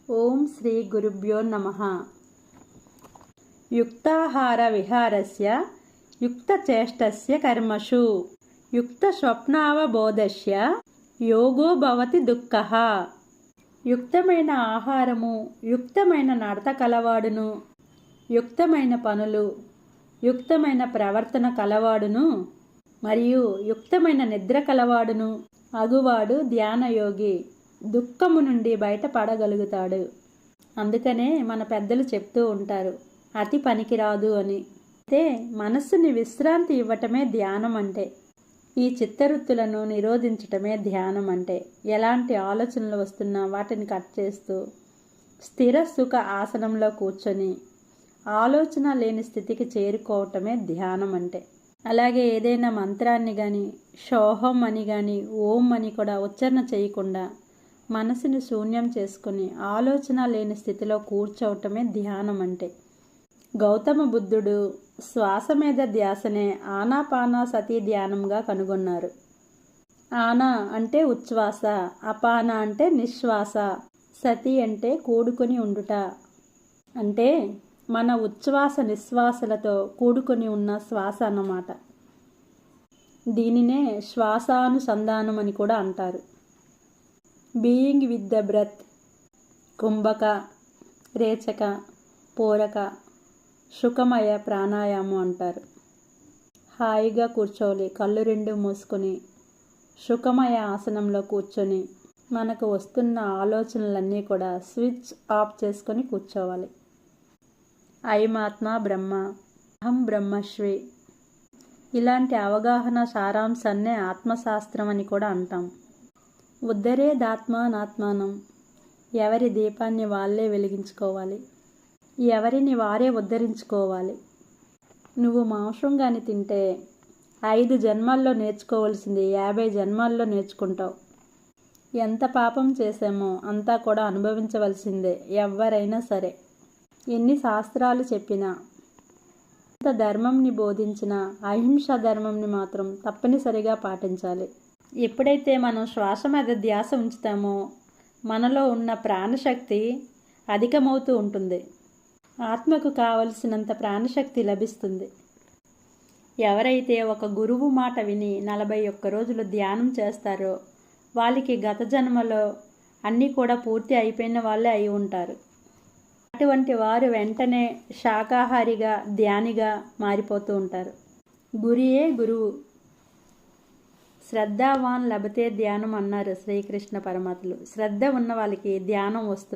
ఓం శ్రీ గురుభ్యో నమః. యుక్తాహార విహారస్య యుక్తచేష్టస్య కర్మషు యుక్తస్వప్నావబోధస్య యోగో భవతి దుఃఖః. యుక్తమైన ఆహారము, యుక్తమైన నడత కలవాడును, యుక్తమైన పనులు, యుక్తమైన ప్రవర్తన కలవాడును మరియు యుక్తమైన నిద్ర కలవాడును అగువాడు ధ్యానయోగి దుఃఖము నుండి బయటపడగలుగుతాడు. అందుకనే మన పెద్దలు చెప్తూ ఉంటారు, అతి పనికిరాదు అని. అయితే మనస్సుని విశ్రాంతి ఇవ్వటమే ధ్యానం అంటే. ఈ చిత్తవృత్తులను నిరోధించటమే ధ్యానం అంటే. ఎలాంటి ఆలోచనలు వస్తున్నా వాటిని కట్ చేస్తూ స్థిర సుఖ ఆసనంలో కూర్చొని ఆలోచన లేని స్థితికి చేరుకోవటమే ధ్యానం అంటే. అలాగే ఏదైనా మంత్రాన్ని కానీ, షోహం అని కానీ, ఓం అని కూడా ఉచ్చారణ చేయకుండా మనసుని శూన్యం చేసుకుని ఆలోచన లేని స్థితిలో కూర్చోవటమే ధ్యానం అంటే. గౌతమ బుద్ధుడు శ్వాస మీద ధ్యాసనే ఆనాపానసతి ధ్యానంగా కనుగొన్నారు. ఆనా అంటే ఉచ్ఛ్వాస, అపాన అంటే నిశ్వాస, సతి అంటే కూడుకొని ఉండుట. అంటే మన ఉచ్ఛ్వాస నిశ్వాసలతో కూడుకొని ఉన్న శ్వాస అన్నమాట. దీనినే శ్వాసానుసంధానం అని కూడా అంటారు. Being with the breath. కుంభక, రేచక, పూరక, సుఖమయ ప్రాణాయామం అంటారు. హాయిగా కూర్చోవాలి, కళ్ళు రెండు మూసుకొని సుఖమయ ఆసనంలో కూర్చొని మనకు వస్తున్న ఆలోచనలన్నీ కూడా స్విచ్ ఆఫ్ చేసుకొని కూర్చోవాలి. అయమాత్మ బ్రహ్మ, అహం బ్రహ్మశ్రీ. ఇలాంటి అవగాహన సారాంశాన్నే ఆత్మశాస్త్రం అని కూడా అంటాం. ఉద్ధరేదాత్మానాత్మానం. ఎవరి దీపాన్ని వాళ్ళే వెలిగించుకోవాలి, ఎవరిని వారే ఉద్ధరించుకోవాలి. నువ్వు మాంసం కానీ తింటే 5 జన్మాల్లో నేర్చుకోవాల్సింది 50 జన్మాల్లో నేర్చుకుంటావు. ఎంత పాపం చేసామో అంతా కూడా అనుభవించవలసిందే ఎవరైనా సరే. ఎన్ని శాస్త్రాలు చెప్పినా, ఎంత ధర్మంని బోధించినా అహింసా ధర్మంని మాత్రం తప్పనిసరిగా పాటించాలి. ఎప్పుడైతే మనం శ్వాస మీద ధ్యాస ఉంచుతామో మనలో ఉన్న ప్రాణశక్తి అధికమవుతూ ఉంటుంది. ఆత్మకు కావలసినంత ప్రాణశక్తి లభిస్తుంది. ఎవరైతే ఒక గురువు మాట విని 41 రోజులు ధ్యానం చేస్తారో వాళ్ళకి గత జన్మలో అన్నీ కూడా పూర్తి అయిపోయిన వాళ్ళే అయి ఉంటారు. అటువంటి వారు వెంటనే శాకాహారిగా, ధ్యానిగా మారిపోతూ ఉంటారు. గురియే గురువు. శ్రద్ధావాన్ లభతే ధ్యానం అన్నారు శ్రీకృష్ణ పరమాత్ములు. శ్రద్ధ ఉన్న వాళ్ళకి ధ్యానం వస్తుంది.